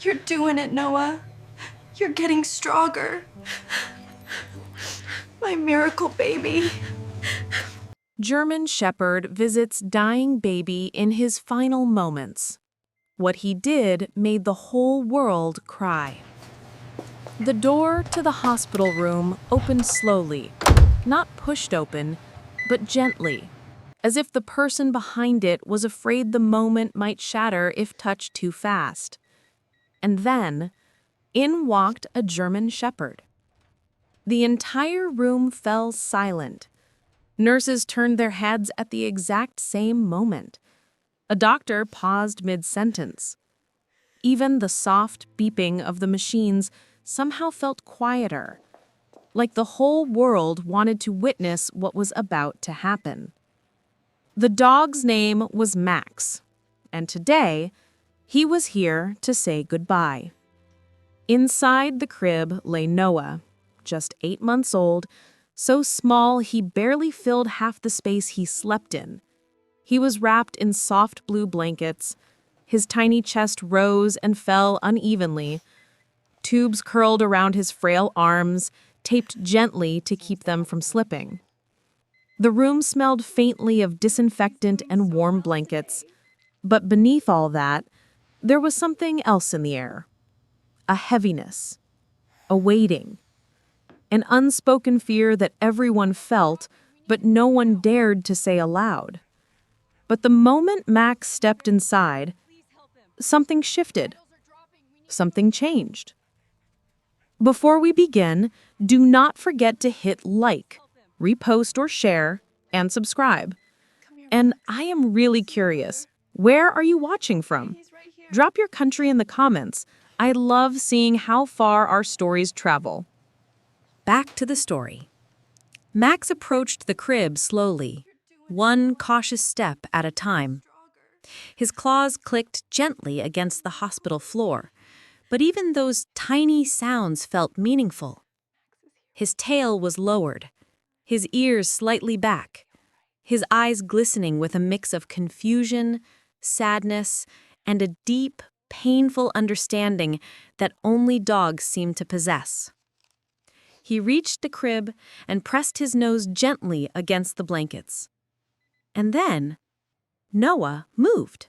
You're doing it, Noah. You're getting stronger. My miracle baby. German Shepherd visits dying baby in his final moments. What he did made the whole world cry. The door to the hospital room opened slowly, not pushed open, but gently, as if the person behind it was afraid the moment might shatter if touched too fast. And then, in walked a German Shepherd. The entire room fell silent. Nurses turned their heads at the exact same moment. A doctor paused mid-sentence. Even the soft beeping of the machines somehow felt quieter, like the whole world wanted to witness what was about to happen. The dog's name was Max, and today, he was here to say goodbye. Inside the crib lay Noah, just 8 months old, so small he barely filled half the space he slept in. He was wrapped in soft blue blankets. His tiny chest rose and fell unevenly. Tubes curled around his frail arms, taped gently to keep them from slipping. The room smelled faintly of disinfectant and warm blankets, but beneath all that, there was something else in the air. A heaviness, a waiting, an unspoken fear that everyone felt, but no one dared to say aloud. But the moment Max stepped inside, something shifted. Something changed. Before we begin, do not forget to hit like, repost or share, and subscribe. And I am really curious, where are you watching from? Drop your country in the comments. I love seeing how far our stories travel. Back to the story. Max approached the crib slowly, one cautious step at a time. His claws clicked gently against the hospital floor, but even those tiny sounds felt meaningful. His tail was lowered, his ears slightly back, his eyes glistening with a mix of confusion, sadness, and a deep, painful understanding that only dogs seem to possess. He reached the crib and pressed his nose gently against the blankets. And then, Noah moved.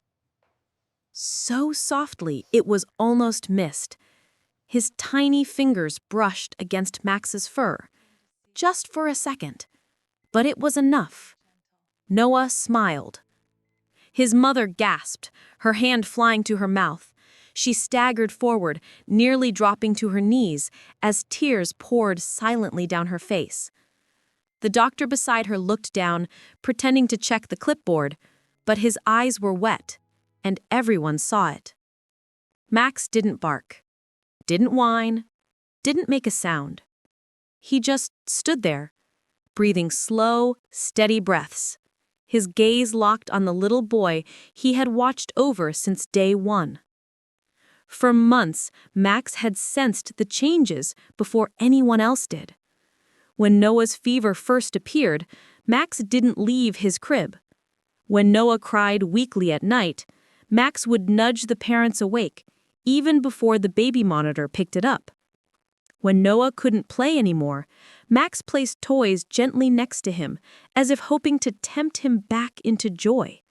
So softly, it was almost missed. His tiny fingers brushed against Max's fur, just for a second. But it was enough. Noah smiled. His mother gasped, her hand flying to her mouth. She staggered forward, nearly dropping to her knees as tears poured silently down her face. The doctor beside her looked down, pretending to check the clipboard, but his eyes were wet, and everyone saw it. Max didn't bark, didn't whine, didn't make a sound. He just stood there, breathing slow, steady breaths, his gaze locked on the little boy he had watched over since day one. For months, Max had sensed the changes before anyone else did. When Noah's fever first appeared, Max didn't leave his crib. When Noah cried weakly at night, Max would nudge the parents awake, even before the baby monitor picked it up. When Noah couldn't play anymore, Max placed toys gently next to him, as if hoping to tempt him back into joy.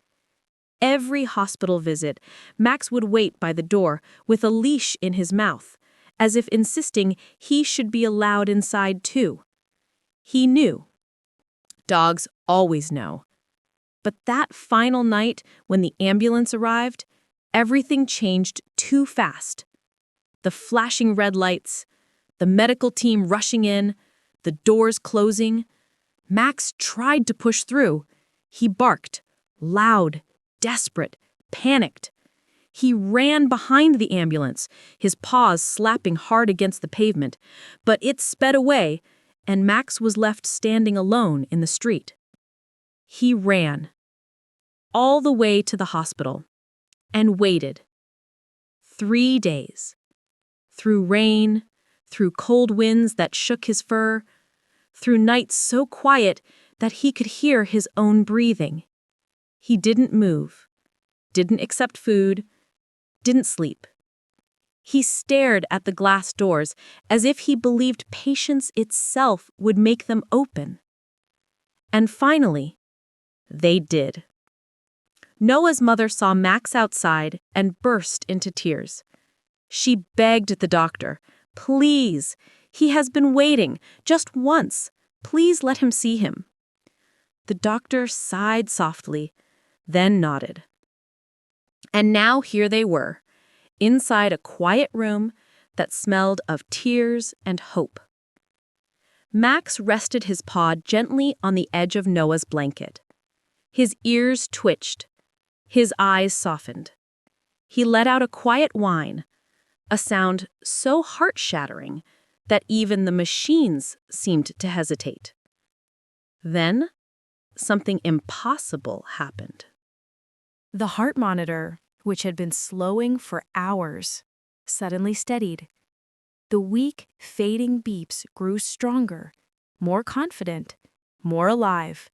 Every hospital visit, Max would wait by the door with a leash in his mouth, as if insisting he should be allowed inside too. He knew. Dogs always know. But that final night, when the ambulance arrived, everything changed too fast. The flashing red lights, the medical team rushing in, the doors closing. Max tried to push through. He barked, loud, desperate, panicked. He ran behind the ambulance, his paws slapping hard against the pavement, but it sped away, and Max was left standing alone in the street. He ran all the way to the hospital and waited. 3 days. Through rain, through cold winds that shook his fur, through nights so quiet that he could hear his own breathing. He didn't move, didn't accept food, didn't sleep. He stared at the glass doors as if he believed patience itself would make them open. And finally, they did. Noah's mother saw Max outside and burst into tears. She begged the doctor, "Please, he has been waiting, just once. Please let him see him." The doctor sighed softly, then nodded. And now here they were, inside a quiet room that smelled of tears and hope. Max rested his paw gently on the edge of Noah's blanket. His ears twitched. His eyes softened. He let out a quiet whine, a sound so heart-shattering that even the machines seemed to hesitate. Then, something impossible happened. The heart monitor, which had been slowing for hours, suddenly steadied. The weak, fading beeps grew stronger, more confident, more alive.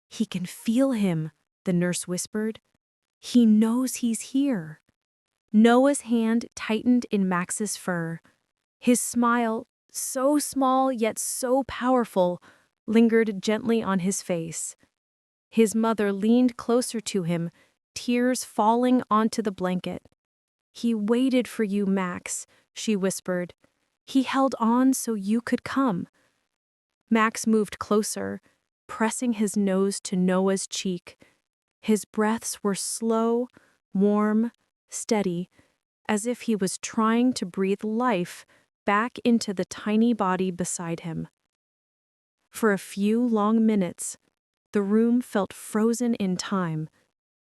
"He can feel him," the nurse whispered. "He knows he's here." Noah's hand tightened in Max's fur. His smile, so small yet so powerful, lingered gently on his face. His mother leaned closer to him, tears falling onto the blanket. "He waited for you, Max," she whispered. "He held on so you could come." Max moved closer, pressing his nose to Noah's cheek. His breaths were slow, warm, steady, as if he was trying to breathe life back into the tiny body beside him. For a few long minutes, the room felt frozen in time.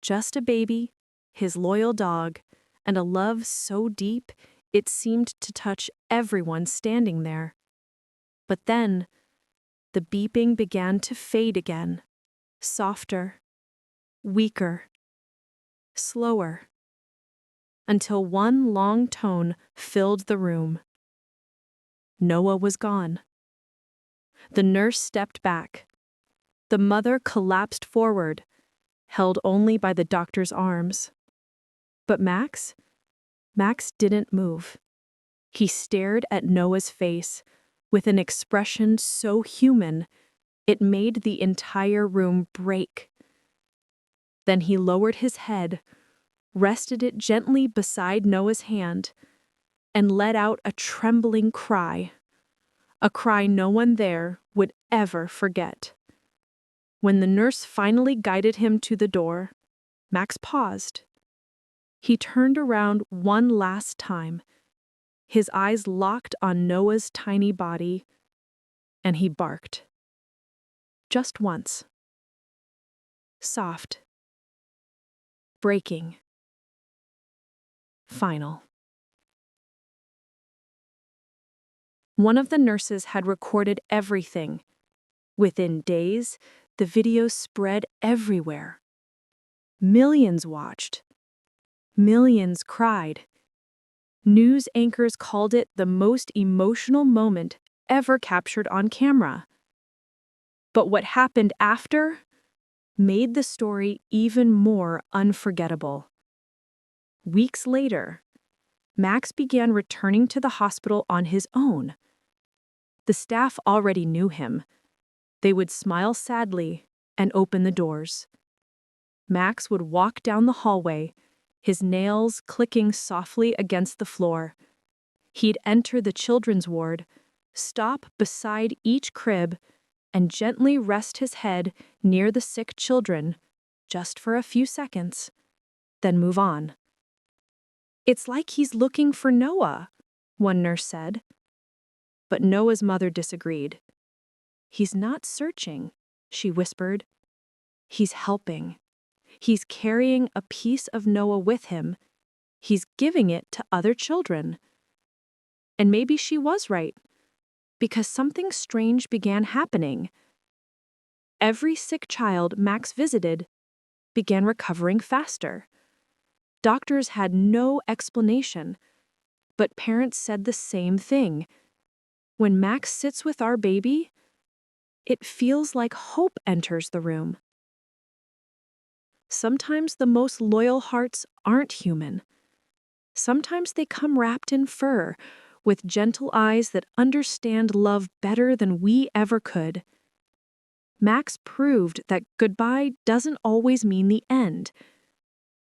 Just a baby, his loyal dog, and a love so deep it seemed to touch everyone standing there. But then, the beeping began to fade again, softer, weaker, slower, until one long tone filled the room. Noah was gone. The nurse stepped back. The mother collapsed forward, held only by the doctor's arms. But Max didn't move. He stared at Noah's face with an expression so human, it made the entire room break. Then he lowered his head, rested it gently beside Noah's hand, and let out a trembling cry, a cry no one there would ever forget. When the nurse finally guided him to the door, Max paused. He turned around one last time, his eyes locked on Noah's tiny body, and he barked. Just once. Soft. Breaking. Final. One of the nurses had recorded everything. Within days, the video spread everywhere. Millions watched. Millions cried. News anchors called it the most emotional moment ever captured on camera. But what happened after made the story even more unforgettable. Weeks later, Max began returning to the hospital on his own. The staff already knew him. They would smile sadly and open the doors. Max would walk down the hallway, his nails clicking softly against the floor. He'd enter the children's ward, stop beside each crib, and gently rest his head near the sick children, just for a few seconds, then move on. "It's like he's looking for Noah," one nurse said. But Noah's mother disagreed. "He's not searching," she whispered. "He's helping. He's carrying a piece of Noah with him. He's giving it to other children." And maybe she was right, because something strange began happening. Every sick child Max visited began recovering faster. Doctors had no explanation, but parents said the same thing. When Max sits with our baby, it feels like hope enters the room. Sometimes the most loyal hearts aren't human. Sometimes they come wrapped in fur, with gentle eyes that understand love better than we ever could. Max proved that goodbye doesn't always mean the end.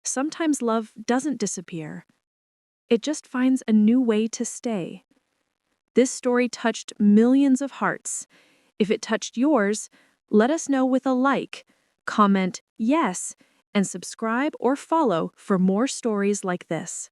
Sometimes love doesn't disappear. It just finds a new way to stay. This story touched millions of hearts. If it touched yours, let us know with a like, comment yes, and subscribe or follow for more stories like this.